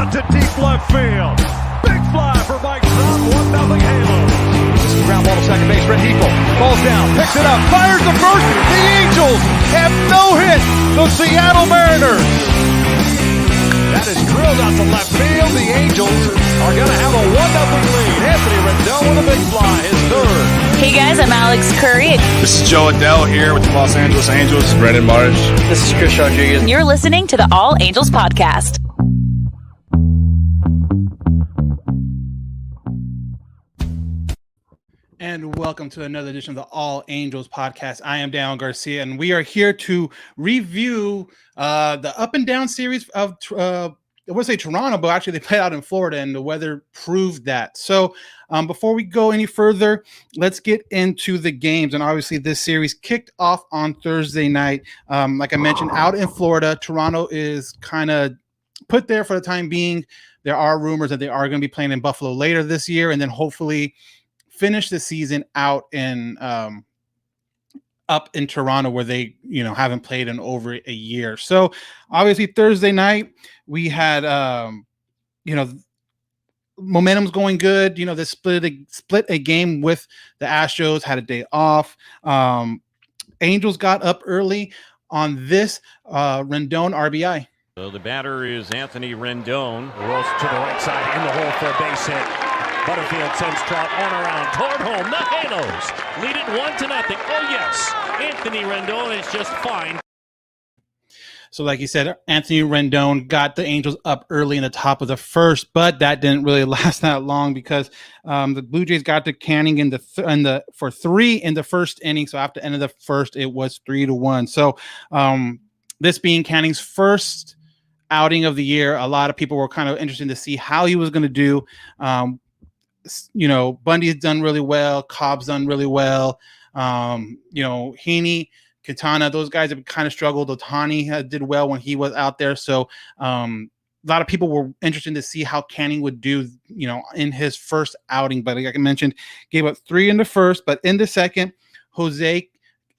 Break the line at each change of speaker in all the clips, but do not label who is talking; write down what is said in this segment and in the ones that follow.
to deep left field. Big fly for Mike Trout, 1-0 Halos.
Ground ball to second base, Red Heaple falls down, picks it up, fires the first. The Angels have no hit. The Seattle Mariners.
That is drilled out to left field. The Angels are going to have a 1-0 lead. Anthony Rendon with a big fly, his third.
Hey guys, I'm Alex Curry.
This is Joe Adele here with the Los Angeles Angels.
Brandon Marsh.
This is Chris Rodriguez.
And you're listening to the All Angels Podcast.
And welcome to another edition of the All Angels Podcast. I am Daniel Garcia, and we are here to review the up and down series of, I would say Toronto, but actually they played out in Florida, and the weather proved that. So before we go any further, let's get into the games. And obviously this series kicked off on Thursday night. Like I mentioned, out in Florida, Toronto is kind of put there for the time being. There are rumors that they are going to be playing in Buffalo later this year, and then hopefully finish the season out in up in Toronto, where they haven't played in over a year. So obviously Thursday night we had momentum's going good. They split a game with the Astros, had a day off. Angels got up early on this Rendon RBI.
So the batter is Anthony Rendon.
Rolls to the right side in the hole for a base hit. Butterfield sends Trout on around toward home. The Halos lead it 1-0. Oh, yes. Anthony Rendon is just fine.
So like you said, Anthony Rendon got the Angels up early in the top of the first, but that didn't really last that long because the Blue Jays got to Canning for 3 in the first inning. So after the end of the first, it was 3-1. So this being Canning's first outing of the year, a lot of people were kind of interested to see how he was going to do. Bundy's done really well. Cobb's done really well. Heaney, Katana, those guys have kind of struggled. Ohtani did well when he was out there. So a lot of people were interested to see how Canning would do, in his first outing. But like I mentioned, gave up 3 in the first, but in the second, Jose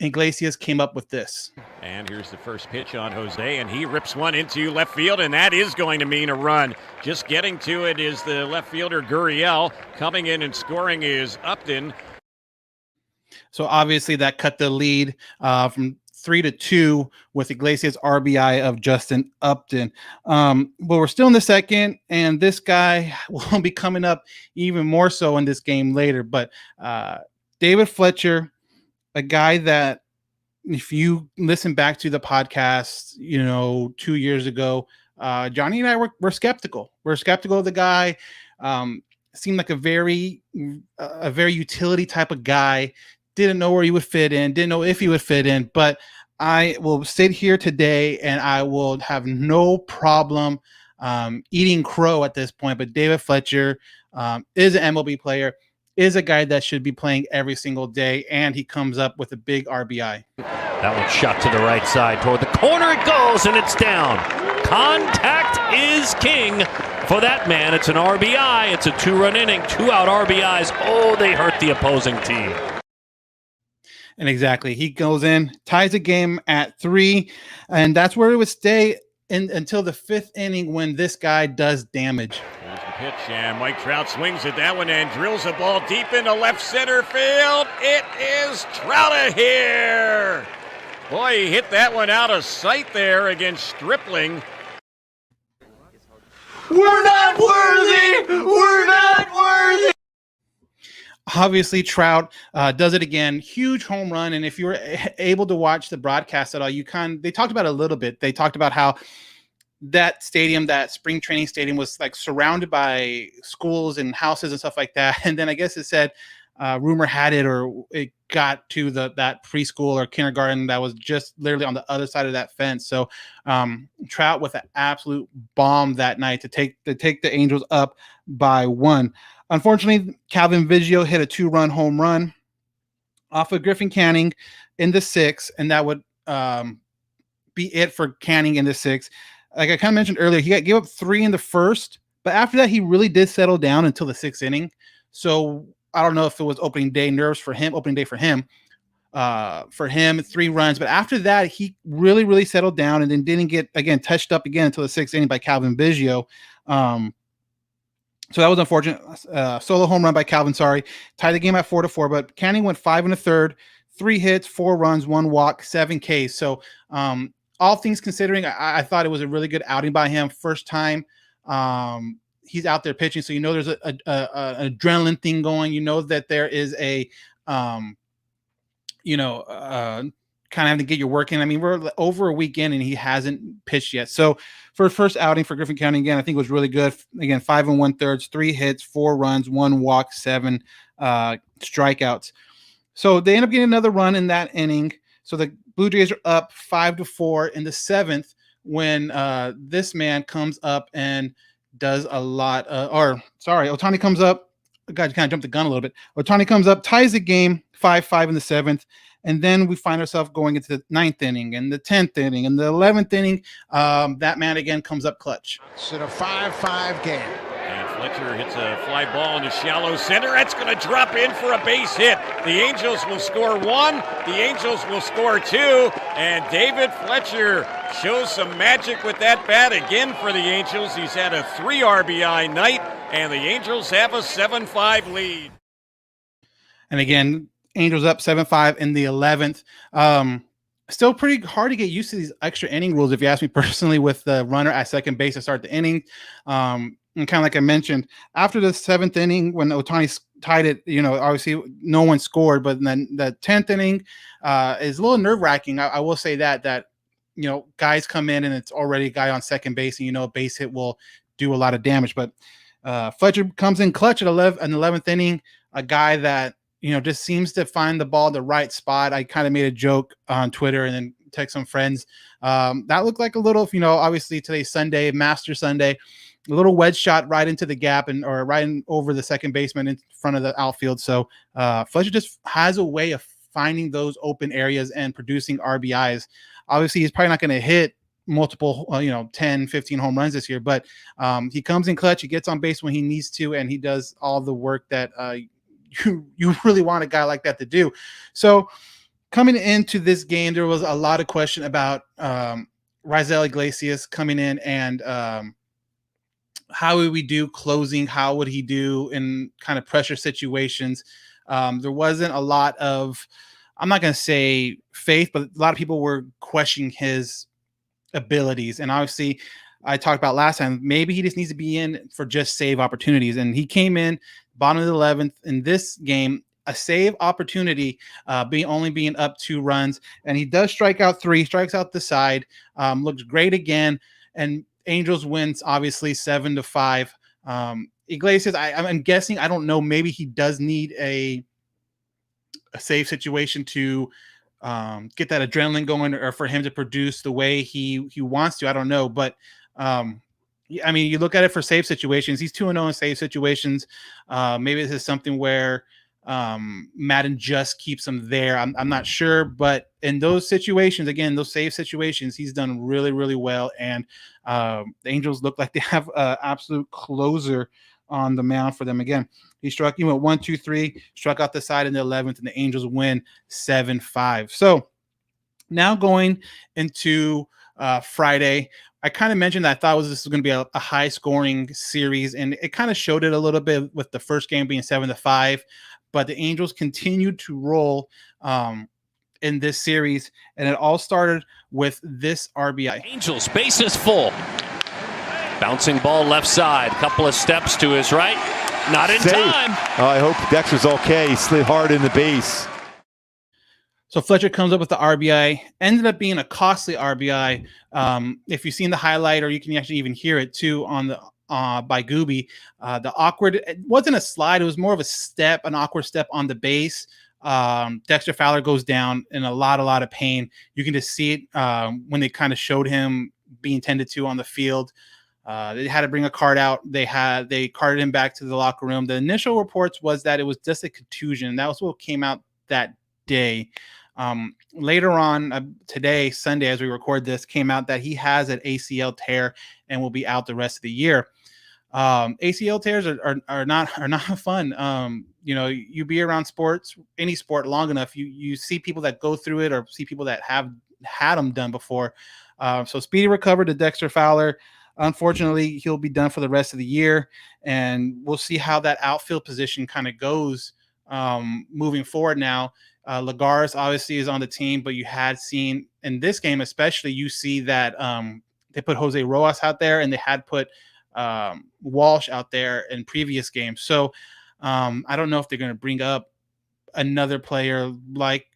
Iglesias came up with this.
And here's the first pitch on Jose, and he rips one into left field, and that is going to mean a run. Just getting to it is the left fielder Gurriel. Coming in and scoring is Upton.
So obviously that cut the lead from 3-2 with Iglesias RBI of Justin Upton. But we're still in the second, and this guy will be coming up even more so in this game later. But David Fletcher, a guy that, if you listen back to the podcast, 2 years ago, Johnny and I were skeptical. We're skeptical of the guy. Seemed like a very utility type of guy. Didn't know where he would fit in. Didn't know if he would fit in. But I will sit here today and I will have no problem eating crow at this point. But David Fletcher is an MLB player. Is a guy that should be playing every single day, and he comes up with a big RBI.
That one shot to the right side toward the corner. It goes, and it's down. Contact is king for that man. It's an RBI. It's a 2-run inning, 2-out RBIs. Oh, they hurt the opposing team.
And exactly, he goes in, ties the game at 3, and that's where it would stay until the 5th inning when this guy does damage.
Here's the pitch, and Mike Trout swings at that one and drills a ball deep into left center field. It is Trout of here. Boy, he hit that one out of sight there against Stripling.
We're not worthy. We're not worthy.
Obviously, Trout does it again. Huge home run. And if you were able to watch the broadcast at all, they talked about it a little bit. They talked about how that stadium, that spring training stadium, was like surrounded by schools and houses and stuff like that. And then I guess it said, rumor had it, or it got to that preschool or kindergarten that was just literally on the other side of that fence. So Trout with an absolute bomb that night to take the Angels up by 1. Unfortunately, Calvin Biggio hit a 2-run home run off of Griffin Canning in the 6th, and that would be it for Canning in the 6th. Like I kind of mentioned earlier, he gave up 3 in the first, but after that, he really did settle down until the 6th inning. So I don't know if it was opening day for him, 3 runs. But after that, he really, really settled down and then didn't get, again, touched up again until the 6th inning by Calvin Biggio. So that was unfortunate. Solo home run by Calvin, sorry. Tied the game at 4-4, but Canning went 5 1/3, 3 hits, 4 runs, 1 walk, 7 Ks. So all things considering, I thought it was a really good outing by him. First time he's out there pitching, so there's an adrenaline thing going. That there is a kind of having to get your work in. I mean, we're over a weekend and he hasn't pitched yet. So for his first outing for Griffin County, again, I think it was really good. Again, 5 1/3, 3 hits, 4 runs, 1 walk, 7 strikeouts. So they end up getting another run in that inning. So the Blue Jays are up 5-4 in the 7th when this man comes up and does a lot. Ohtani comes up. God, kind of jumped the gun a little bit. Ohtani comes up, ties the game 5-5 in the 7th. And then we find ourselves going into the 9th inning and the 10th inning and the 11th inning. That man again comes up clutch.
It's in a 5-5 game.
And Fletcher hits a fly ball into shallow center. That's going to drop in for a base hit. The Angels will score 1. The Angels will score 2. And David Fletcher shows some magic with that bat again for the Angels. He's had a 3 RBI night, and the Angels have a 7-5 lead.
And again, Angels up 7-5 in the 11th. Still pretty hard to get used to these extra inning rules, if you ask me personally, with the runner at second base to start the inning. And kind of like I mentioned, after the 7th inning, when Ohtani tied it, obviously no one scored, but then the 10th inning is a little nerve-wracking. I will say that guys come in and it's already a guy on second base, and a base hit will do a lot of damage. But Fletcher comes in clutch at 11th inning, a guy that just seems to find the ball at the right spot. I kind of made a joke on Twitter and then text some friends. That looked like a little, obviously today's Sunday, Master Sunday, a little wedge shot right into the gap or right over the second baseman in front of the outfield. So Fletcher just has a way of finding those open areas and producing RBIs. Obviously, he's probably not going to hit multiple, 10, 15 home runs this year, but he comes in clutch. He gets on base when he needs to, and he does all the work that you really want a guy like that to do. So coming into this game, there was a lot of question about Raisel Iglesias coming in and how would we do closing? How would he do in kind of pressure situations? There wasn't a lot of, I'm not going to say faith, but a lot of people were questioning his abilities. And obviously, I talked about last time, maybe he just needs to be in for just save opportunities. And he came in bottom of the 11th in this game, a save opportunity, being up 2 runs. And he does strike out 3, strikes out the side, looks great again. And Angels wins, obviously, 7-5. Iglesias, I'm guessing, I don't know, maybe he does need a save situation to get that adrenaline going, or for him to produce the way he wants to. I don't know. But I mean, you look at it for save situations. He's 2-0 in save situations. Maybe this is something where Madden just keeps him there. I'm not sure, but in those situations, again, those save situations, he's done really, really well. And the Angels look like they have an absolute closer on the mound for them. Again, he struck him at 1, 2, 3, struck out the side in the 11th, and the Angels win 7-5. So now going into Friday, I kind of mentioned that I thought this was going to be a high scoring series, and it kind of showed it a little bit with the first game being 7-5, but the Angels continued to roll in this series, and it all started with this RBI.
Angels, bases full. Bouncing ball left side, couple of steps to his right. Not in time.
Oh, I hope Dexter's okay. He slid hard in the base.
So Fletcher comes up with the RBI, ended up being a costly RBI. If you've seen the highlight, or you can actually even hear it too on the by Gooby, the awkward, it wasn't a slide, it was more of a step, an awkward step on the base. Dexter Fowler goes down in a lot of pain. You can just see it when they kind of showed him being tended to on the field. They had to bring a cart out. They carted him back to the locker room. The initial reports was that it was just a contusion. That was what came out that day. Later on today, Sunday, as we record this, came out that he has an ACL tear and will be out the rest of the year. ACL tears are not fun. You be around sports, any sport, long enough, you see people that go through it, or see people that have had them done before. So speedy recovery to Dexter Fowler. unfortunately, he'll be done for the rest of the year, and we'll see how that outfield position kind of goes moving forward now. Lagares obviously is on the team, but you had seen in this game, especially, you see that they put Jose Rojas out there, and they had put Walsh out there in previous games. So I don't know if they're going to bring up another player like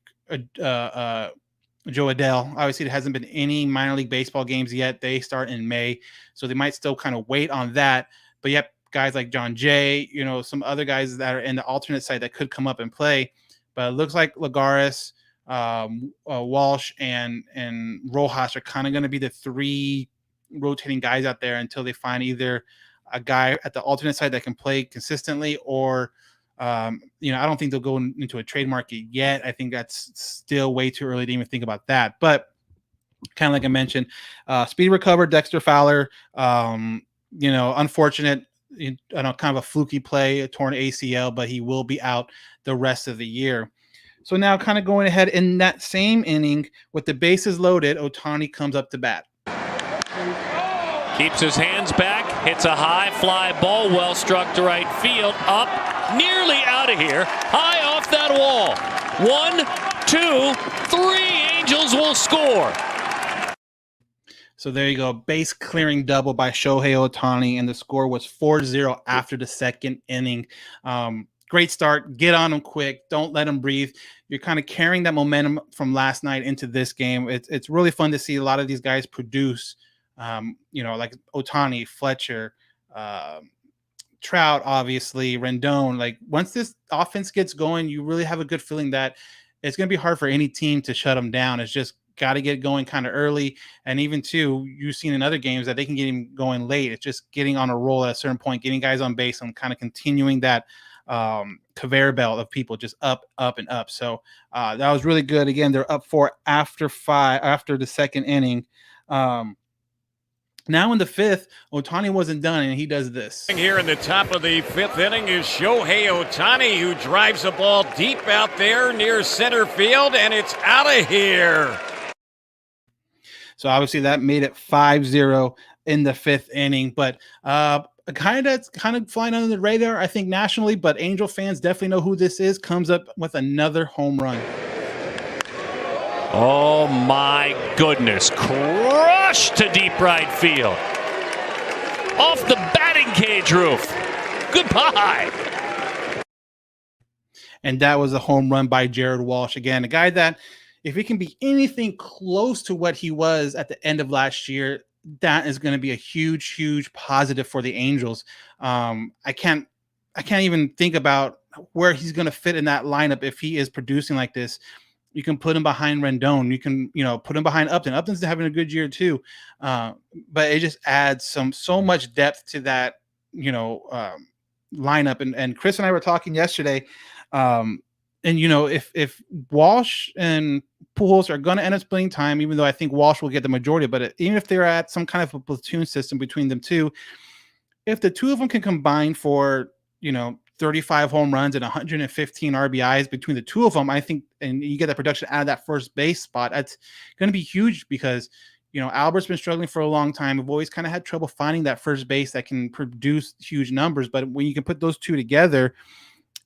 Joe Adele. Obviously, there hasn't been any minor league baseball games yet. They start in May, so they might still kind of wait on that. But yep, guys like John Jay, some other guys that are in the alternate side that could come up and play. But it looks like Lagares, Walsh, and Rojas are kind of going to be the three rotating guys out there until they find either a guy at the alternate side that can play consistently, or I don't think they'll go into a trade market yet. I think that's still way too early to even think about that. But kind of like I mentioned, speed recovered Dexter Fowler. Unfortunate, kind of a fluky play, a torn ACL, but he will be out the rest of the year. So now, kind of going ahead in that same inning with the bases loaded, Ohtani comes up to bat.
Keeps his hands back, hits a high fly ball, well struck to right field, up, nearly out of here, high off that wall. 1, 2, 3, Angels will score.
So there you go, base clearing double by Shohei Ohtani, and the score was 4-0 after the second inning. Great start, get on him quick, don't let him breathe. You're kind of carrying that momentum from last night into this game. It's really fun to see a lot of these guys produce. Like Ohtani, Fletcher, Trout, obviously, Rendon. Like, once this offense gets going, you really have a good feeling that it's going to be hard for any team to shut them down. It's just got to get going kind of early. And even too, you've seen in other games that they can get him going late. It's just getting on a roll at a certain point, getting guys on base, and kind of continuing that conveyor belt of people just up, and up. So that was really good. Again, they're up 4 after the second inning. Now in the fifth, Ohtani wasn't done, and he does this.
Here in the top of the fifth inning is Shohei Ohtani, who drives the ball deep out there near center field, and it's out of here.
So obviously that made it 5-0 in the fifth inning, but a guy that's kind of flying under the radar, I think, nationally, but Angel fans definitely know who this is, comes up with another home run.
Oh my goodness, crushed to deep right field. Off the batting cage roof. Goodbye.
And that was a home run by Jared Walsh. Again, a guy that, if he can be anything close to what he was at the end of last year, that is going to be a huge, huge positive for the Angels. I can't even think about where he's going to fit in that lineup if he is producing like this. You can put him behind Rendon. You can, put him behind Upton. Upton's having a good year too. But it just adds so much depth to that, lineup. And Chris and I were talking yesterday. If Walsh and Pujols are going to end up splitting time, even though I think Walsh will get the majority, but even if they're at some kind of a platoon system between them two, if the two of them can combine for, 35 home runs and 115 RBIs between the two of them, I think, and you get that production out of that first base spot, that's going to be huge because, Albert's been struggling for a long time. We've always kind of had trouble finding that first base that can produce huge numbers. But when you can put those two together,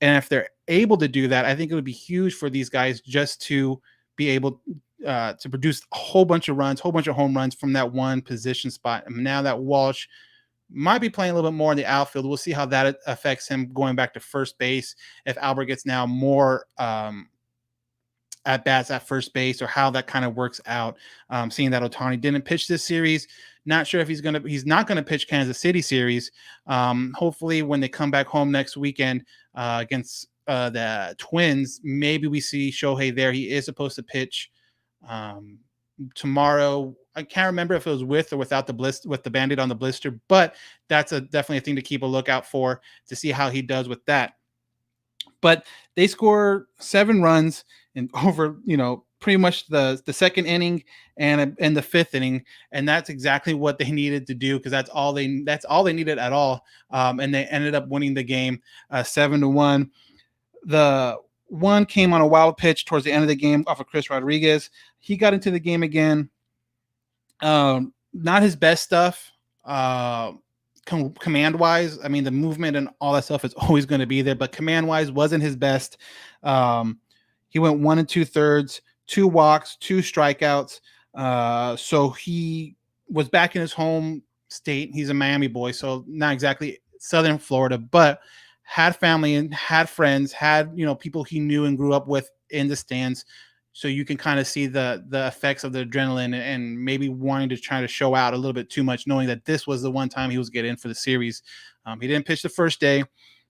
and if they're able to do that, I think it would be huge for these guys just to be able to produce a whole bunch of runs, whole bunch of home runs from that one position spot. And now that Walsh might be playing a little bit more in the outfield, we'll see how that affects him going back to first base. If Albert gets now more at bats at first base, or how that kind of works out. Seeing that Ohtani didn't pitch this series, not sure if he's not going to pitch Kansas City series. Hopefully when they come back home next weekend against the Twins, maybe we see Shohei there. He is supposed to pitch tomorrow. I can't remember if it was with or without the blister, with the Band-Aid on the blister, but that's definitely a thing to keep a lookout for to see how he does with that. But they score 7 runs in over, pretty much the second inning and the fifth inning, and that's exactly what they needed to do, because that's all they needed at all. And they ended up winning the game 7-1. The one came on a wild pitch towards the end of the game off of Chris Rodriguez. He got into the game again. Not his best stuff. command wise. I mean, the movement and all that stuff is always going to be there, but command wise wasn't his best. He went 1 2/3, 2 walks, 2 strikeouts. So he was back in his home state. He's a Miami boy, so not exactly Southern Florida, but had family and had friends, had, people he knew and grew up with in the stands. So you can kind of see the effects of the adrenaline and maybe wanting to try to show out a little bit too much, knowing that this was the one time he was getting in for the series. He didn't pitch the first day.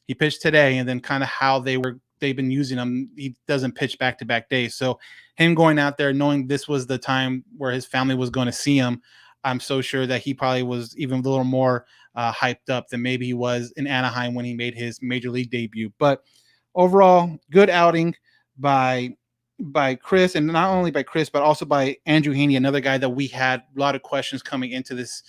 He pitched today, and then kind of how they've been using him. He doesn't pitch back-to-back days. So him going out there, knowing this was the time where his family was going to see him, I'm so sure that he probably was even a little more hyped up than maybe he was in Anaheim when he made his major league debut. But overall, good outing by Chris, and not only by Chris, but also by Andrew Heaney, another guy that we had a lot of questions coming into this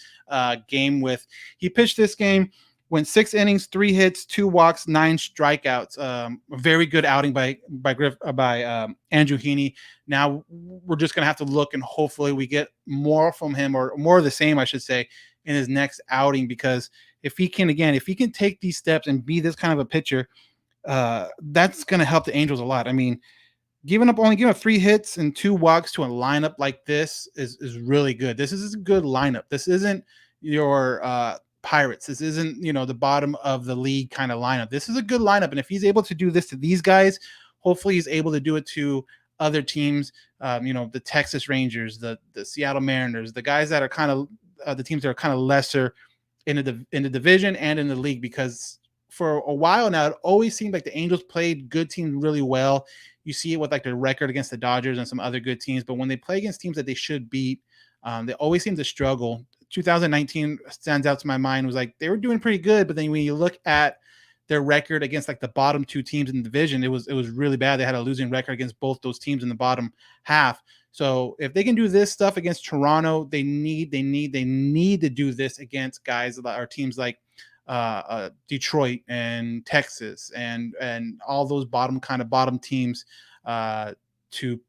game with. He pitched this game, went 6 innings, 3 hits, 2 walks, 9 strikeouts. A very good outing by Andrew Heaney. Now we're just going to have to look, and hopefully we get more from him, or more of the same, I should say, in his next outing, because if he can take these steps and be this kind of a pitcher, that's going to help the Angels a lot. I mean, only giving up 3 hits and 2 walks to a lineup like this is really good. This is a good lineup. This isn't your Pirates. This isn't, the bottom of the league kind of lineup. This is a good lineup. And if he's able to do this to these guys, hopefully he's able to do it to other teams, the Texas Rangers, the Seattle Mariners, the guys that are kind of the teams that are kind of lesser in the division and in the league, because for a while now, it always seemed like the Angels played good teams really well. You see it with like their record against the Dodgers and some other good teams, but when they play against teams that they should beat, they always seem to struggle. 2019 stands out to my mind. Was like they were doing pretty good, but then when you look at their record against like the bottom 2 teams in the division, it was really bad. They had a losing record against both those teams in the bottom half. So if they can do this stuff against Toronto, they need to do this against guys that are teams like Detroit and Texas and all those bottom teams to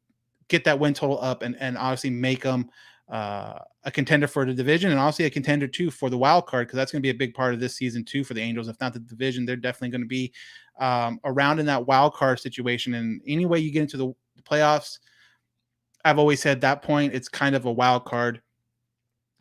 get that win total up and obviously make them a contender for the division, and obviously a contender too for the wild card, because that's going to be a big part of this season too for the Angels. If not the division, they're definitely going to be around in that wild card situation. And any way you get into the playoffs, I've always said that point, it's kind of a wild card.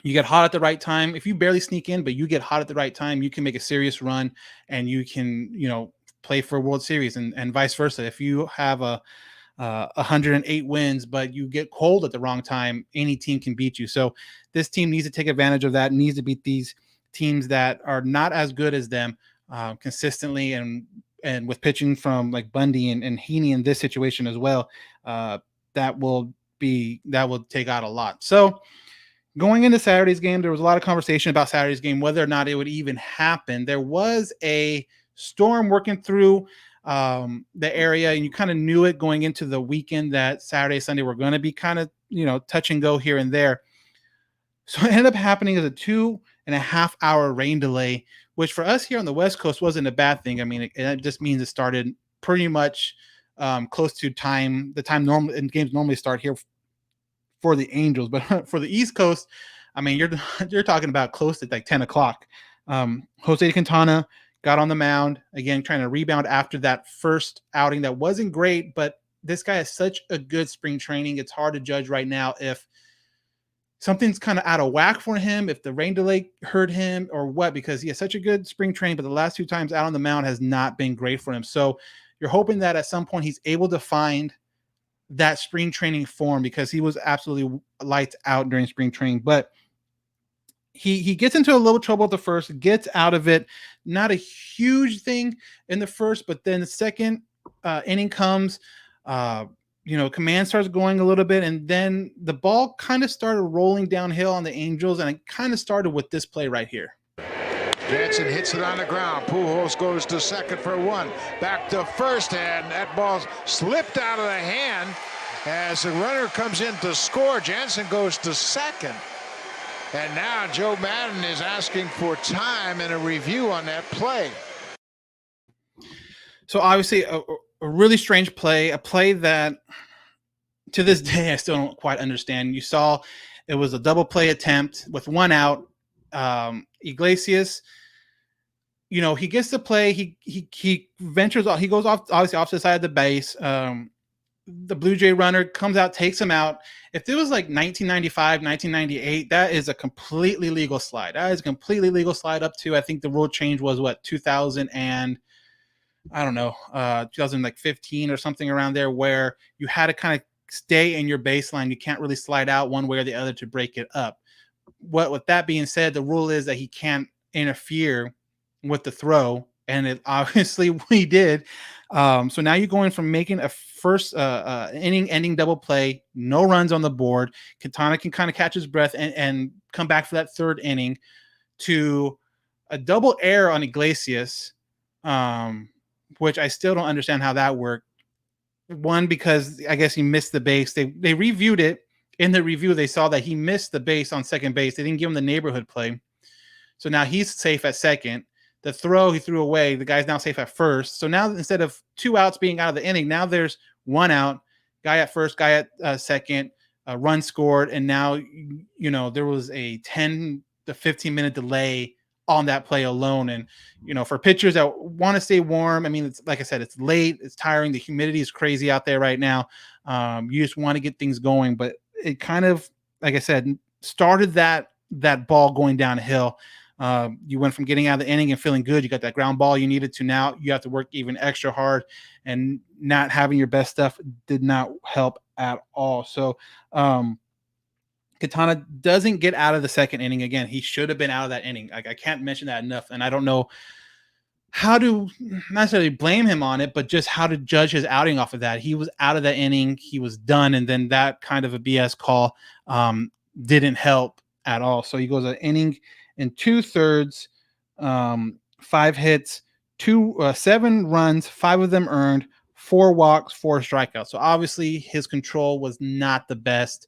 You get hot at the right time. If you barely sneak in, but you get hot at the right time, you can make a serious run and you can, play for a World Series, and vice versa. If you have 108 wins, but you get cold at the wrong time, any team can beat you. So this team needs to take advantage of that, needs to beat these teams that are not as good as them consistently, and with pitching from like Bundy and Heaney in this situation as well. That will take out a lot. So going into Saturday's game, there was a lot of conversation about Saturday's game, whether or not it would even happen. There was a storm working through the area, and you kind of knew it going into the weekend that Saturday, Sunday were going to be kind of, touch and go here and there. So it ended up happening as a 2.5 hour rain delay, which for us here on the West Coast wasn't a bad thing. I mean, it just means it started pretty much close to the time normal, and games normally start here for the Angels. But for the East Coast, I mean, you're talking about close to like 10 o'clock. Jose Quintana got on the mound again, trying to rebound after that first outing that wasn't great, but this guy has such a good spring training. It's hard to judge right now if something's kind of out of whack for him, if the rain delay hurt him or what, because he has such a good spring training, but the last 2 times out on the mound has not been great for him. So you're hoping that at some point he's able to find that spring training form, because he was absolutely lights out during spring training. But he gets into a little trouble at the first, gets out of it. Not a huge thing in the first, but then the second inning comes, command starts going a little bit, and then the ball kind of started rolling downhill on the Angels, and it kind of started with this play right here.
Jansen hits it on the ground. Pujols goes to second for 1. Back to first, and that ball slipped out of the hand as the runner comes in to score. Jansen goes to second. And now Joe Madden is asking for time and a review on that play.
So obviously a really strange play, a play that to this day I still don't quite understand. You saw it was a double play attempt with 1 out. Iglesias, he gets to play. He ventures off. He goes off, obviously off to the side of the base. The Blue Jay runner comes out, takes him out. If it was like 1995, 1998, that is a completely legal slide. That is a completely legal slide up to, I think the rule change was 2000 and I don't know, 2015 or something around there, where you had to kind of stay in your baseline. You can't really slide out one way or the other to break it up. With that being said, the rule is that he can't interfere with the throw, and it obviously we did. So now you're going from making a first inning ending double play, no runs on the board. Quintana can kind of catch his breath and come back for that third inning, to a double error on Iglesias, which I still don't understand how that worked. One, because I guess he missed the base. They reviewed it. In the review, they saw that he missed the base on second base. They didn't give him the neighborhood play. So now he's safe at second. The throw he threw away, the guy's now safe at first. So now instead of 2 outs being out of the inning, now there's 1 out, guy at first, guy at second, run scored. And now, there was a 10 to 15-minute delay on that play alone. And, for pitchers that want to stay warm, I mean, it's like I said, it's late, it's tiring. The humidity is crazy out there right now. You just want to get things going, but it kind of, like I said, started that ball going downhill. You went from getting out of the inning and feeling good. You got that ground ball you needed to. Now you have to work even extra hard, and not having your best stuff did not help at all. So, Quintana doesn't get out of the second inning. Again, he should have been out of that inning. I can't mention that enough. And I don't know how to not necessarily blame him on it, but just how to judge his outing off of that. He was out of the inning. He was done. And then that kind of a BS call didn't help at all. So he goes an inning in 2/3, 5 hits, 7 runs, 5 of them earned, 4 walks, 4 strikeouts. So obviously his control was not the best.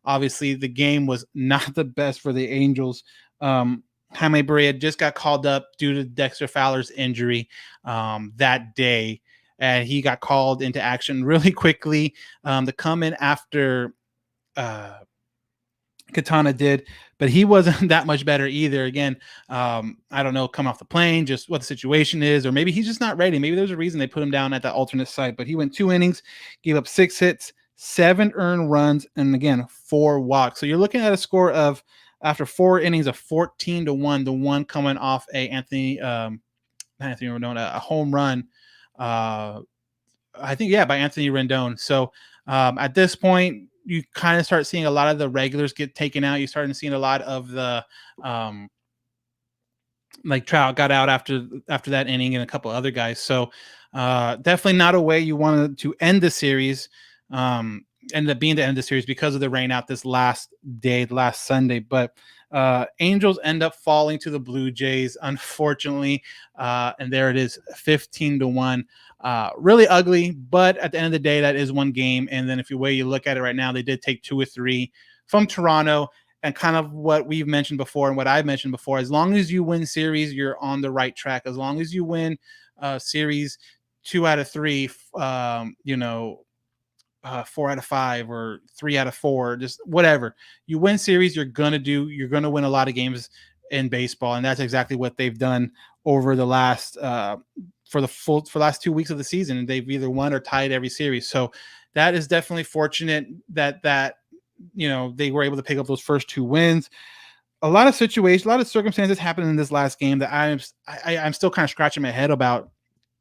Obviously the game was not the best for the Angels. Jaime Barria just got called up due to Dexter Fowler's injury that day, and he got called into action really quickly to come in after Quintana did, but he wasn't that much better either. Again, I don't know, come off the plane, just what the situation is, or maybe he's just not ready. Maybe there's a reason they put him down at that alternate site, but he went 2 innings, gave up 6 hits, 7 earned runs, and again, 4 walks. So you're looking at a score of, after 4 innings, of 14-1, the one coming off a Anthony Rendon, a home run, I think, by Anthony Rendon. So at this point, you kind of start seeing a lot of the regulars get taken out. You started seeing a lot of the like Trout got out after that inning, and a couple other guys. So definitely not a way you wanted to end the series. Ended up being the end of the series because of the rain out this last Sunday. But Angels end up falling to the Blue Jays, unfortunately. And there it is, 15-1. Really ugly, but at the end of the day, that is one game. And then if you look at it right now, they did take 2 or 3 from Toronto. And kind of what we've mentioned before and what I've mentioned before, as long as you win series, you're on the right track. As long as you win series 2 out of 3, 4 out of 5 or 3 out of 4, just whatever. You win series, you're going to win a lot of games in baseball. And that's exactly what they've done over the last, for last 2 weeks of the season. They've either won or tied every series. So that is definitely fortunate that they were able to pick up those first 2 wins. A lot of situations, a lot of circumstances happened in this last game that I'm still kind of scratching my head about.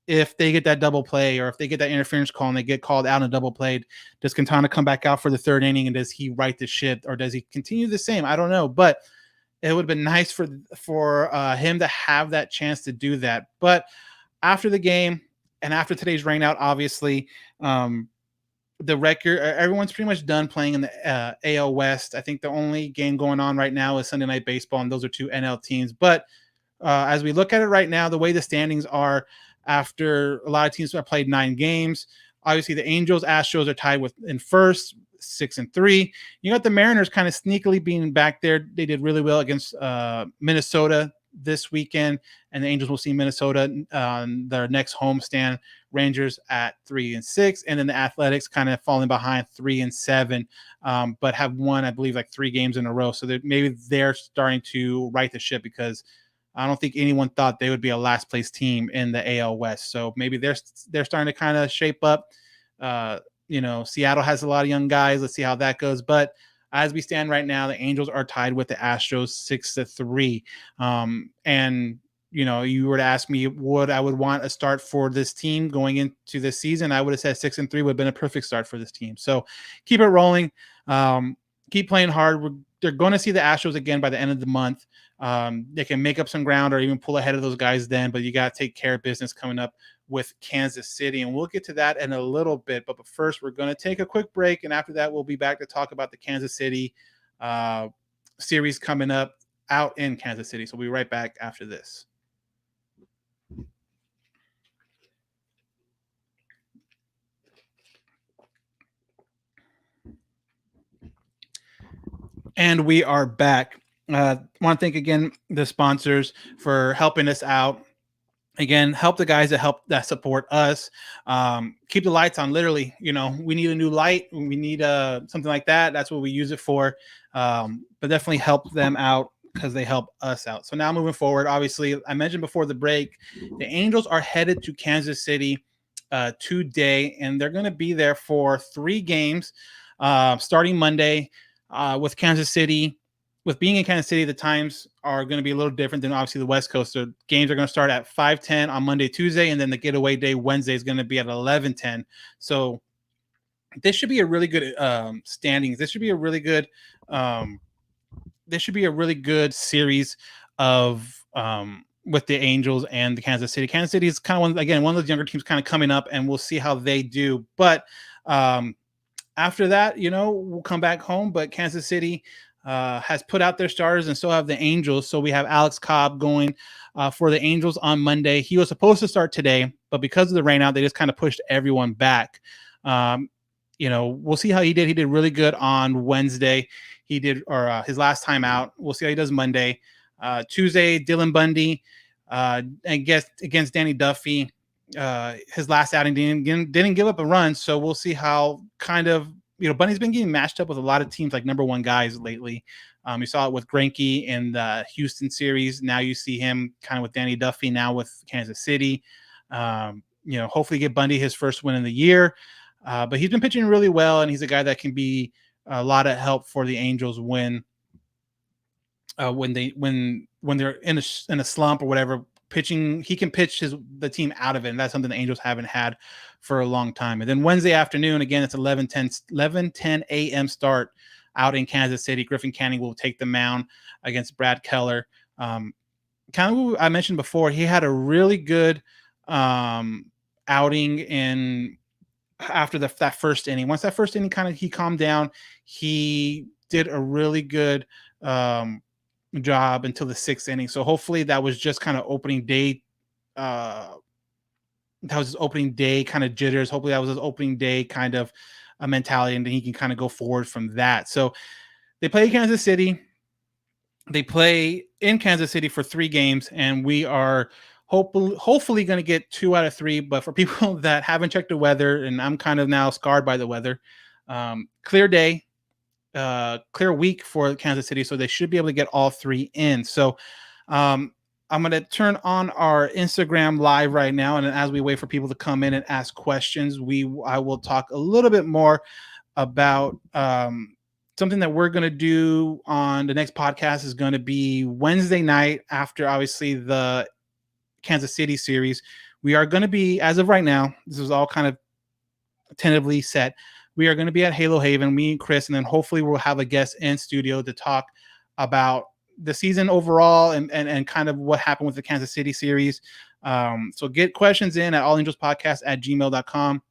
If they get that double play, or if they get that interference call and they get called out and double played, does Quintana come back out for the 3rd inning, and does he right the ship, or does he continue the same? I don't know, but it would have been nice for him to have that chance to do that. But after the game and after today's rainout, obviously, the record, everyone's pretty much done playing in the AL West. I think the only game going on right now is Sunday Night Baseball, and those are 2 NL teams. But as we look at it right now, the way the standings are, after a lot of teams have played 9 games, obviously the Angels, Astros are tied in first, 6-3. You got the Mariners kind of sneakily being back there. They did really well against Minnesota this weekend, and the Angels will see Minnesota on their next homestand. Rangers at 3-6, and then the Athletics kind of falling behind 3-7, but have won, I believe, like 3 games in a row. So maybe they're starting to right the ship, because I don't think anyone thought they would be a last place team in the AL West. So maybe they're starting to kind of shape up. Seattle has a lot of young guys. Let's see how that goes. But as we stand right now, the Angels are tied with the Astros 6-3. And you were to ask me what I would want a start for this team going into this season, I would have said 6-3 would have been a perfect start for this team. So keep it rolling. Keep playing hard. They're going to see the Astros again by the end of the month. They can make up some ground or even pull ahead of those guys then, but you got to take care of business coming up with Kansas City, and we'll get to that in a little bit. But first, we're going to take a quick break, and after that, we'll be back to talk about the Kansas City series coming up out in Kansas City. So we'll be right back after this. And we are back. Want to thank again the sponsors for helping us out. Again, help the guys that support us. Keep the lights on. Literally, we need a new light. We need something like that. That's what we use it for. But definitely help them out, because they help us out. So now moving forward, obviously, I mentioned before the break, the Angels are headed to Kansas City today, and they're going to be there for 3 games starting Monday with Kansas City. With being in Kansas City, the times are going to be a little different than obviously the West Coast. So games are going to start at 5:10 on Monday, Tuesday, and then the getaway day Wednesday is going to be at 11:10. So this should be a really good standings. This should be a really good. This should be a really good series of with the Angels and the Kansas City. Kansas City is kind of one of those younger teams kind of coming up, and we'll see how they do. But after that, we'll come back home. But Kansas City has put out their starters, and so have the Angels. So we have Alex Cobb going for the Angels on Monday. He was supposed to start today, but because of the rainout, they just kind of pushed everyone back. We'll see how he did. He did really good on Wednesday. He did, or his last time out. We'll see how he does Monday. Tuesday, Dylan Bundy against Danny Duffy. His last outing didn't give up a run, so we'll see how kind of Bunny's been getting matched up with a lot of teams like number 1 guys lately. You saw it with Greinke in the Houston series. Now you see him kind of with Danny Duffy now with Kansas City. Hopefully get Bundy his first win in the year. But he's been pitching really well, and he's a guy that can be a lot of help for the Angels when they're in a slump or whatever. Pitching, he can pitch the team out of it, and that's something the Angels haven't had for a long time. And then Wednesday afternoon, again, it's 11:10 a.m. start out in Kansas City. Griffin Canning will take the mound against Brad Keller. Kind of what I mentioned before, he had a really good outing after that first inning. Once that first inning he calmed down, he did a really good job until the 6th inning. So hopefully that was just kind of opening day. That was his opening day kind of jitters. Hopefully that was his opening day kind of a mentality, and then he can kind of go forward from that. So they play Kansas City. They play in Kansas City for 3 games, and we are hopefully going to get 2 out of 3. But for people that haven't checked the weather, and I'm kind of now scarred by the weather, clear day, clear week for Kansas City, so they should be able to get all 3 in. So I'm going to turn on our Instagram live right now, and as we wait for people to come in and ask questions, I will talk a little bit more about something that we're going to do on the next podcast. Is going to be Wednesday night after obviously the Kansas City series. We are going to be, as of right now, this is all kind of tentatively set, we are going to be at Halo Haven, me and Chris, and then hopefully we'll have a guest in studio to talk about the season overall and kind of what happened with the Kansas City series. So get questions in at allangelspodcast@gmail.com.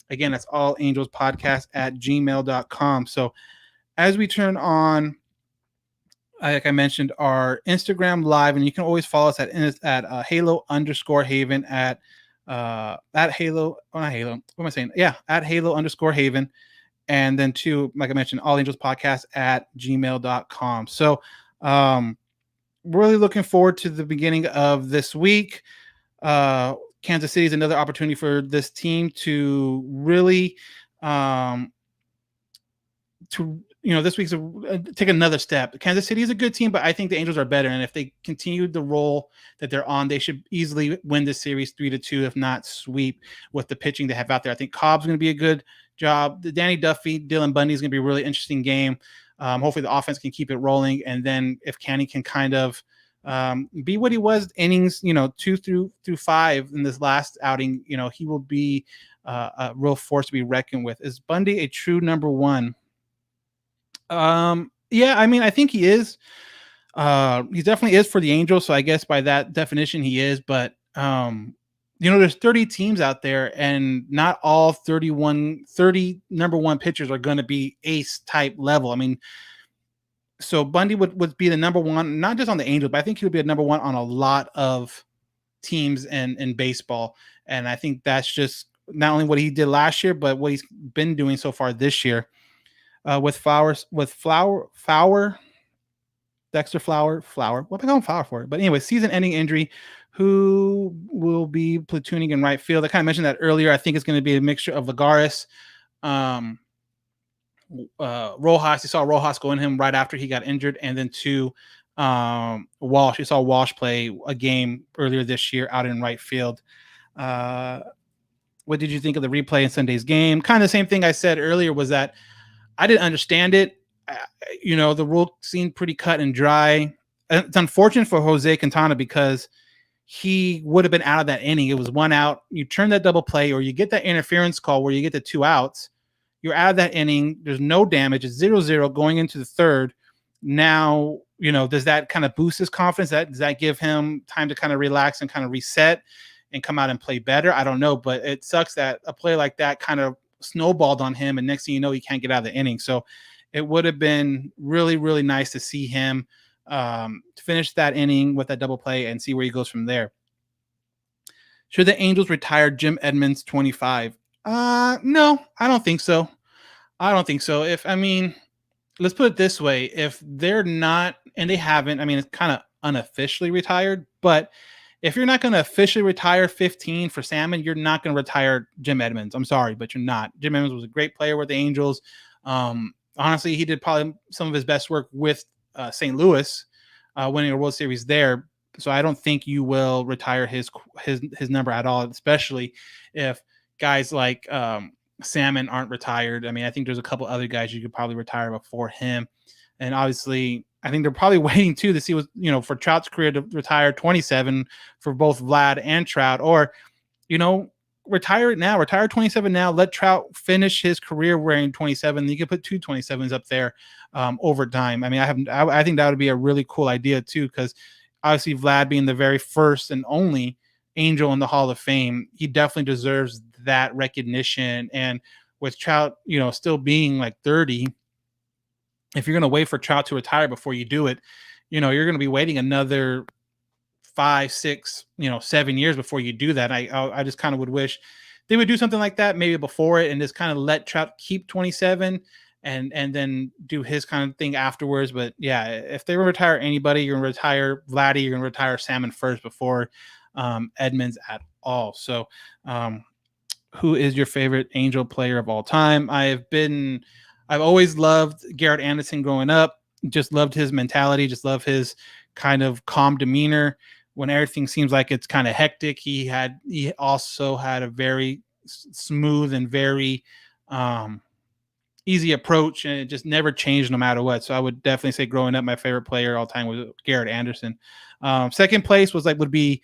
Again, that's allangelspodcast@gmail.com. So as we turn on, like I mentioned, our Instagram live, and you can always follow us at Halo_Haven at Halo. Oh, not Halo. What am I saying? Yeah, at Halo_Haven. And then like I mentioned, allangelspodcast@gmail.com. So really looking forward to the beginning of this week. Kansas City is another opportunity for this team to really this week's take another step. Kansas City is a good team, but I think the Angels are better. And if they continue the role that they're on, they should easily win this series 3-2, if not sweep with the pitching they have out there. I think Cobb's going to be a good job. The Danny Duffy, Dylan Bundy is going to be a really interesting game. Hopefully the offense can keep it rolling. And then if Canny can kind of be what he was innings, 2 through 5 in this last outing, he will be a real force to be reckoned with. Is Bundy a true number one? Yeah, I mean, I think he is. He definitely is for the Angels, so I guess by that definition he is, but there's 30 teams out there and not all 30 number one pitchers are going to be ace type level. I mean, so Bundy would be the number one, not just on the Angels, but I think he would be a number one on a lot of teams in baseball. And I think that's just not only what he did last year, but what he's been doing so far this year. Dexter Flower. What am I calling Flower for? But anyway, season-ending injury. Who will be platooning in right field? I kind of mentioned that earlier. I think it's going to be a mixture of Lagares, Rojas. You saw Rojas go in him right after he got injured, and then Walsh. You saw Walsh play a game earlier this year out in right field. What did you think of the replay in Sunday's game? Kind of the same thing I said earlier was that I didn't understand it. The rule seemed pretty cut and dry. It's unfortunate for Jose Quintana because he would have been out of that inning. It was 1 out. You turn that double play or you get that interference call where you get the 2 outs. You're out of that inning. There's no damage. It's 0-0 going into the third. Now, does that kind of boost his confidence? Does that give him time to kind of relax and kind of reset and come out and play better? I don't know, but it sucks that a play like that kind of snowballed on him, and next thing you know, he can't get out of the inning. So it would have been really, really nice to see him finish that inning with that double play and see where he goes from there. Should the Angels retire Jim Edmonds 25? No, I don't think so. Let's put it this way. If they're not, and they haven't, it's kind of unofficially retired, but if you're not going to officially retire 15 for Salmon, you're not going to retire Jim Edmonds. I'm sorry, but you're not. Jim Edmonds was a great player with the Angels. Honestly, he did probably some of his best work with St. Louis, winning a World Series there. So I don't think you will retire his number at all, especially if guys like Salmon aren't retired. I think there's a couple other guys you could probably retire before him. And obviously, I think they're probably waiting too to see what, for Trout's career to retire 27 for both Vlad and Trout, or, retire it now, retire 27 now, let Trout finish his career wearing 27. You could put 2 27s up there over time. I think that would be a really cool idea too, because obviously Vlad being the very first and only Angel in the Hall of Fame, he definitely deserves that recognition. And with Trout, still being like 30, if you're going to wait for Trout to retire before you do it, you're going to be waiting another 5, 6, 7 years before you do that. I just kind of would wish they would do something like that maybe before it and just kind of let Trout keep 27 and then do his kind of thing afterwards. But yeah, if they retire anybody, you're going to retire Vladdy, you're going to retire Salmon first before Edmonds at all. So who is your favorite Angel player of all time? I've always loved Garrett Anderson growing up. Just loved his mentality. Just love his kind of calm demeanor when everything seems like it's kind of hectic. He also had a very smooth and very easy approach, and it just never changed no matter what. So I would definitely say growing up, my favorite player all time was Garrett Anderson. Second place would be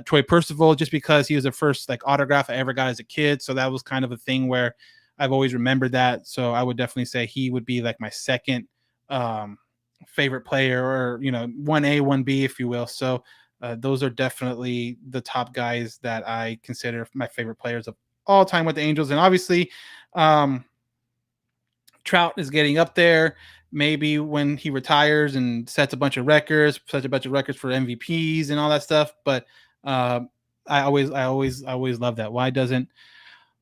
Troy Percival, just because he was the first autograph I ever got as a kid. So that was kind of a thing where I've always remembered that. So I would definitely say he would be my second favorite player, or 1A, 1B, if you will. So those are definitely the top guys that I consider my favorite players of all time with the Angels. And obviously, Trout is getting up there. Maybe when he retires and sets a bunch of records for MVPs and all that stuff. But I always love that. Why doesn't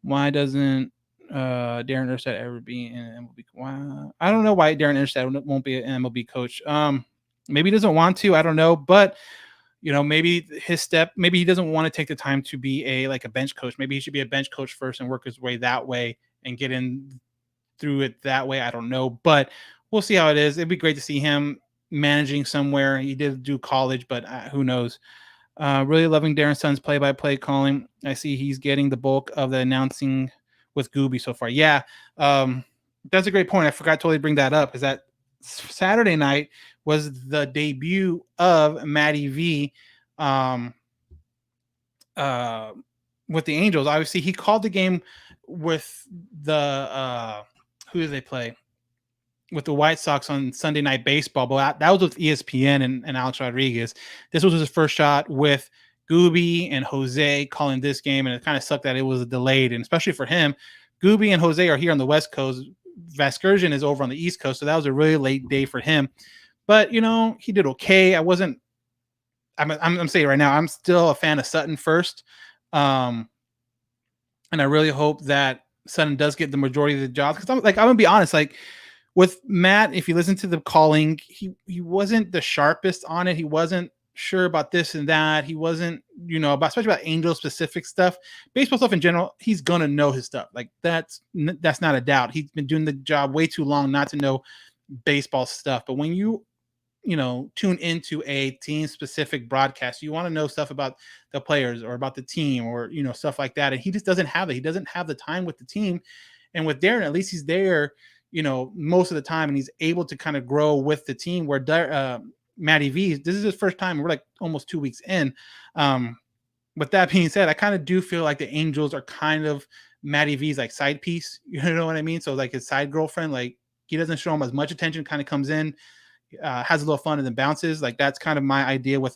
Darren Erstad ever be an MLB? Wow. I don't know why Darren Erstad won't be an MLB coach. Maybe he doesn't want to. I don't know, but maybe maybe he doesn't want to take the time to be a bench coach. Maybe he should be a bench coach first and work his way that way and get in through it that way. I don't know, but we'll see how it is. It'd be great to see him managing somewhere. He did do college, but who knows? Really loving Darren Sun's play-by-play calling. I see he's getting the bulk of the announcing with Gooby so far. Yeah, that's a great point. I forgot to totally bring that up. Is that Saturday night was the debut of Matty V with the Angels. Obviously, he called the game with the who do they play? With the White Sox on Sunday Night Baseball, but that was with ESPN and Alex Rodriguez. This was his first shot with Gooby and Jose calling this game, and it kind of sucked that it was delayed, and especially for him, Gooby and Jose are here on the West Coast. Vasgersian is over on the East Coast, so that was a really late day for him. But he did okay. I'm saying right now, I'm still a fan of Sutton first, and I really hope that Sutton does get the majority of the jobs. Because I'm gonna be honest, with Matt, if you listen to the calling, he wasn't the sharpest on it. He wasn't sure about this and that. He wasn't, especially about Angel specific stuff, baseball stuff in general. He's gonna know his stuff. That's not a doubt. He's been doing the job way too long not to know baseball stuff. But when you tune into a team specific broadcast, you want to know stuff about the players or about the team or stuff like that. And he just doesn't have it. He doesn't have the time with the team. And with Darren, at least he's there most of the time, and he's able to kind of grow with the team. Where Matty V, this is his first time. We're almost 2 weeks in. With that being said, I kind of do feel like the Angels are kind of Matty V's side piece. You know what I mean? So his side girlfriend, he doesn't show him as much attention. Kind of comes in, has a little fun, and then bounces. That's kind of my idea with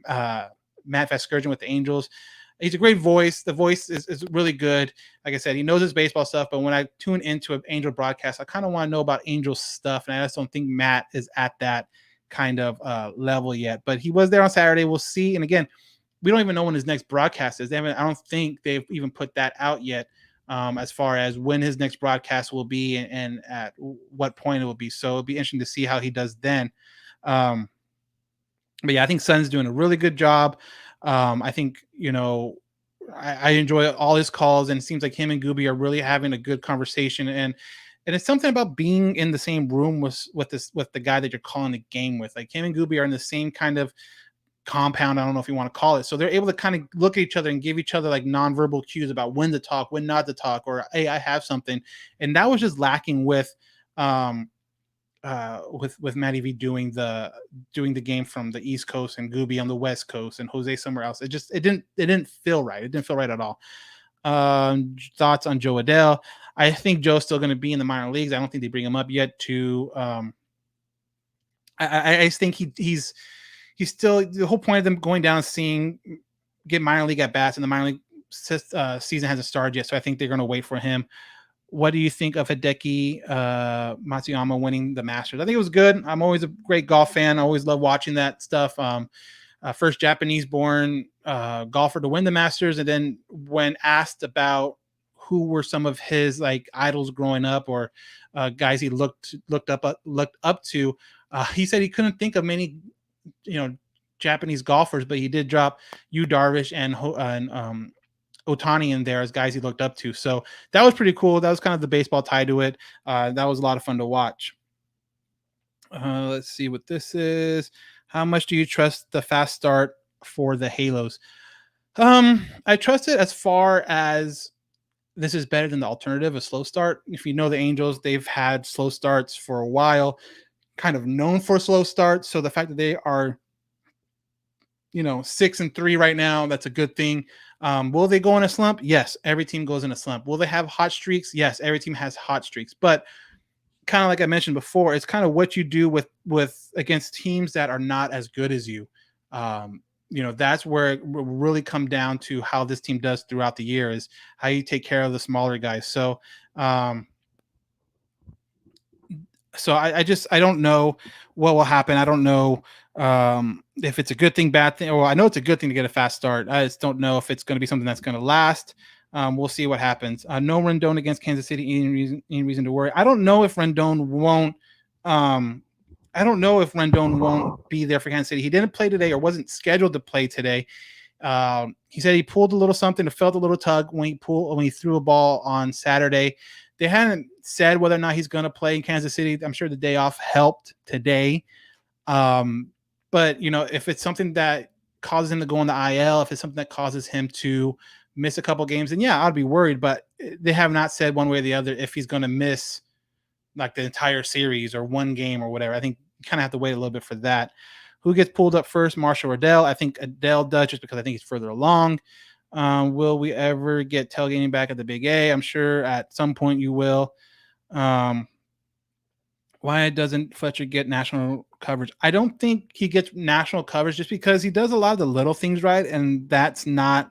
Matt Vasgersian with the Angels. He's a great voice. The voice is really good. Like I said, he knows his baseball stuff, but when I tune into an Angel broadcast, I kind of want to know about Angel stuff, and I just don't think Matt is at that kind of level yet. But he was there on Saturday. We'll see. And again, we don't even know when his next broadcast is. I don't think they've even put that out yet as far as when his next broadcast will be and at what point it will be. So it'll be interesting to see how he does then. But yeah, I think Sun's doing a really good job. I think, I enjoy all his calls, and it seems like him and Gooby are really having a good conversation. And it's something about being in the same room with the guy that you're calling the game with. Him and Gooby are in the same kind of compound. I don't know if you want to call it. So they're able to kind of look at each other and give each other nonverbal cues about when to talk, when not to talk, or, hey, I have something. And that was just lacking with Matty V doing the game from the East Coast and Gooby on the West Coast and Jose somewhere else. It didn't feel right. It didn't feel right at all. Thoughts on Joe Adele? I think Joe's still going to be in the minor leagues. I don't think they bring him up yet to. I think he's still, the whole point of them going down and get minor league at bats, and the minor league season hasn't started yet. So I think they're going to wait for him. What do you think of Hideki Matsuyama winning the Masters? I think it was good. I'm always a great golf fan. I always love watching that stuff. First Japanese-born golfer to win the Masters, and then when asked about who were some of his idols growing up or guys he looked up to, he said he couldn't think of many, Japanese golfers, but he did drop Yu Darvish and Otani in there as guys he looked up to. So that was pretty cool. That was kind of the baseball tie to it. That was a lot of fun to watch. Let's see what this is. How much do you trust the fast start for the Halos? I trust it as far as this is better than the alternative, a slow start. If you know the Angels, they've had slow starts for a while, kind of known for slow starts. So the fact that they are 6-3 right now, that's a good thing. Will they go in a slump? Yes, every team goes in a slump. Will they have hot streaks? Yes, every team has hot streaks. But kind of like I mentioned before, it's kind of what you do with against teams that are not as good as you. That's where it will really come down to how this team does throughout the year, is how you take care of the smaller guys. So I don't know what will happen. I don't know if it's a good thing, bad thing. Well, I know it's a good thing to get a fast start. I just don't know if it's going to be something that's going to last. We'll see what happens. No Rendon against Kansas City. Any reason to worry? I don't know if Rendon won't. I don't know if Rendon won't be there for Kansas City. He didn't play today or wasn't scheduled to play today. He said he pulled a little something, felt a little tug when he threw a ball on Saturday. They hadn't said whether or not he's going to play in Kansas City. I'm sure the day off helped today. But if it's something that causes him to go on the IL, if it's something that causes him to miss a couple games, then yeah, I'd be worried. But they have not said one way or the other if he's going to miss like the entire series or one game or whatever. I think you kind of have to wait a little bit for that. Who gets pulled up first, Marshall or Adele? I think Adele does, just because I think he's further along. Will we ever get tailgating back at the Big A? I'm sure at some point you will. Why doesn't Fletcher get national coverage? I don't think he gets national coverage just because he does a lot of the little things right, and that's not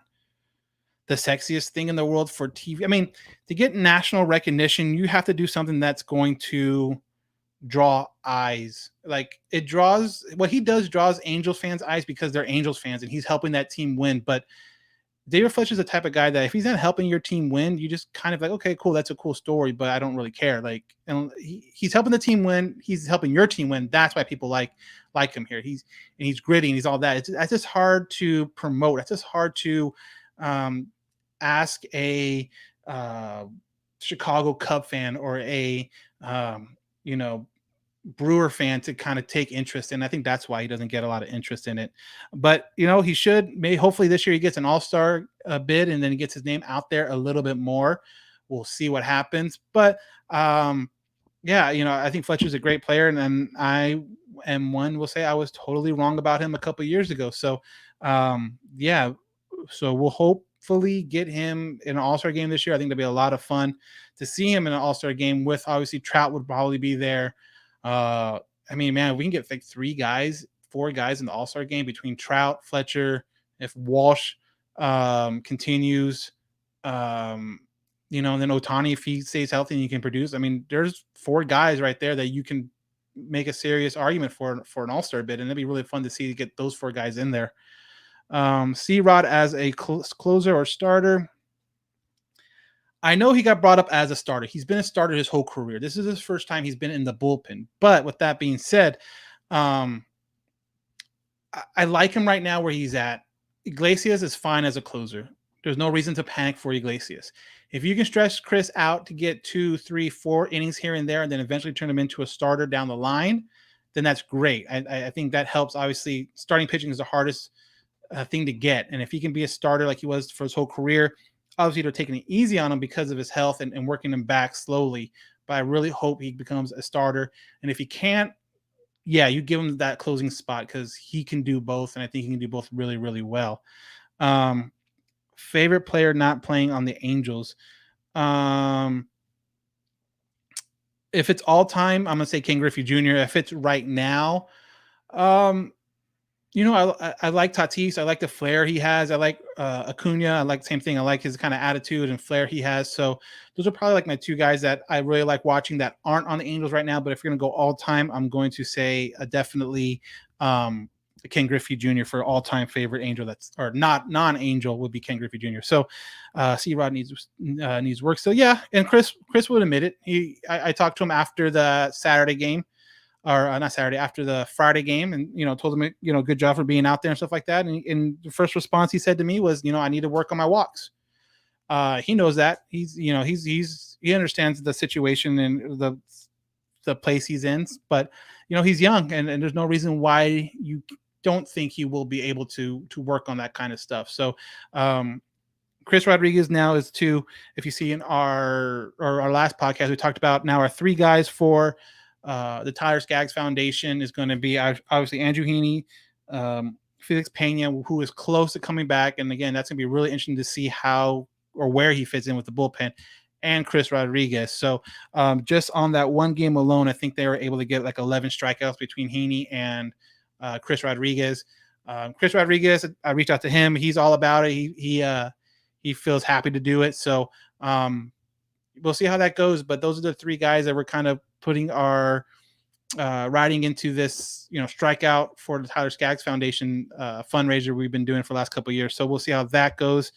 the sexiest thing in the world for TV. I mean, to get national recognition, you have to do something that's going to draw eyes. Like what he does draws Angels fans' eyes because they're Angels fans and he's helping that team win. But David Fletcher's the type of guy that if he's not helping your team win, you just kind of like, okay, cool, that's a cool story, but I don't really care. Like, and he's helping the team win. He's helping your team win. That's why people like him here. He's gritty and he's all that. That's just hard to promote. That's just hard to ask a Chicago Cub fan or a Brewer fan to kind of take interest in. I think that's why he doesn't get a lot of interest in it. But he should. Hopefully this year he gets an all-star bid and then he gets his name out there a little bit more. We'll see what happens. But I think Fletcher's a great player, and then I am one will say I was totally wrong about him a couple years ago. So so we'll hopefully get him in an all-star game this year. I think that'll be a lot of fun to see him in an all-star game with, obviously, Trout would probably be there. I mean, man, we can get like 4 guys in the all-star game between Trout, Fletcher, if Walsh continues, and then Ohtani, if he stays healthy and he can produce. I mean, there's 4 guys right there that you can make a serious argument for an all-star bid, and it'd be really fun to see to get those 4 guys in there. C-Rod as a closer or starter. I know he got brought up as a starter. He's been a starter his whole career. This is his first time he's been in the bullpen. But with that being said, I like him right now where he's at. Iglesias is fine as a closer. There's no reason to panic for Iglesias. If you can stretch Chris out to get 2, 3, 4 innings here and there, and then eventually turn him into a starter down the line, then that's great. I think that helps. Obviously, starting pitching is the hardest thing to get. And if he can be a starter like he was for his whole career, obviously they're taking it easy on him because of his health and working him back slowly. But I really hope he becomes a starter. And if he can't, you give him that closing spot because he can do both. And I think he can do both really, really well. Favorite player not playing on the Angels. If it's all time, I'm going to say Ken Griffey Jr. If it's right now, I like Tatis. I like the flair he has. I like Acuna. I like the same thing. I like his kind of attitude and flair he has. So those are probably like my 2 guys that I really like watching that aren't on the Angels right now. But if you're going to go all time, I'm going to say definitely Ken Griffey Jr. for all-time favorite Angel or not non-Angel would be Ken Griffey Jr. So C-Rod needs work. So yeah, and Chris would admit it. I talked to him after the Saturday game. Or not Saturday, after the Friday game, and told him good job for being out there and stuff like that. And the first response he said to me was, I need to work on my walks. He knows that. He understands the situation and the place he's in, but he's young, and there's no reason why you don't think he will be able to work on that kind of stuff. So Chris Rodriguez now is 2. If you see in our last podcast, we talked about now our 3 guys for the Tyler Skaggs Foundation is going to be obviously Andrew Heaney, Felix Pena, who is close to coming back. And again, that's going to be really interesting to see how or where he fits in with the bullpen, and Chris Rodriguez. So just on that one game alone, I think they were able to get like 11 strikeouts between Heaney and Chris Rodriguez. Chris Rodriguez, I reached out to him. He's all about it. He feels happy to do it. So we'll see how that goes. But those are the 3 guys that we're kind of putting our riding into this, strikeout for the Tyler Skaggs Foundation fundraiser we've been doing for the last couple of years. So we'll see how that goes.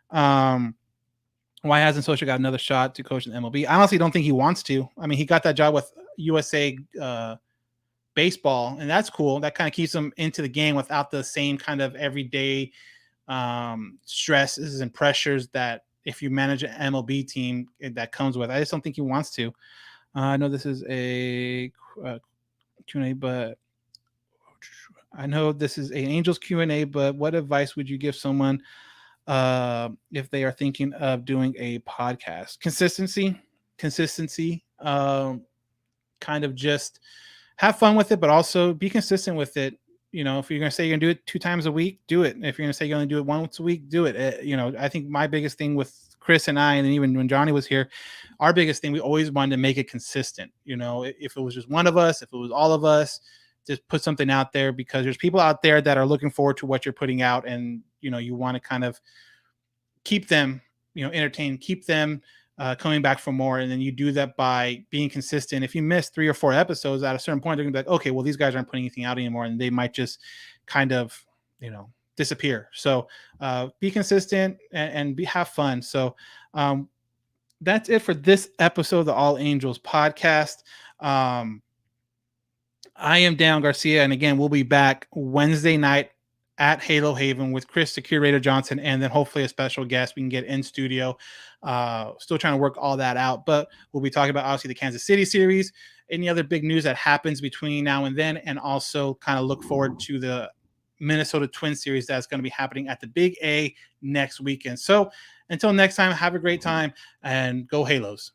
Why hasn't Socha got another shot to coach in the MLB? I honestly don't think he wants to. I mean, he got that job with USA baseball, and that's cool. That kind of keeps them into the game without the same kind of everyday stresses and pressures that if you manage an MLB team that comes with. I just don't think he wants to. I know this is a Q&A, but I know this is an Angels Q&A, but what advice would you give someone if they are thinking of doing a podcast? Consistency, kind of just have fun with it, but also be consistent with it. You know, if you're going to say you're going to do it 2 times a week, do it. If you're going to say you're going to do it once a week, do it. You know, I think my biggest thing with Chris and I, and even when Johnny was here, our biggest thing, we always wanted to make it consistent. You know, if it was just one of us, if it was all of us, just put something out there, because there's people out there that are looking forward to what you're putting out. And, you know, you want to kind of keep them, you know, entertained, keep them coming back for more. And then you do that by being consistent. If you miss 3 or 4 episodes, at a certain point, they're gonna be like, okay, well, these guys aren't putting anything out anymore. And they might just kind of, you know, disappear. So be consistent and have fun. So that's it for this episode of the All Angels podcast. I am Dan Garcia. And again, we'll be back Wednesday night at Halo Haven with Chris, the Curator Johnson, and then hopefully a special guest we can get in studio. Still trying to work all that out, but we'll be talking about obviously the Kansas City series, any other big news that happens between now and then, and also kind of look forward to the Minnesota Twins series that's going to be happening at the Big A next weekend. So until next time, have a great time and go Halos.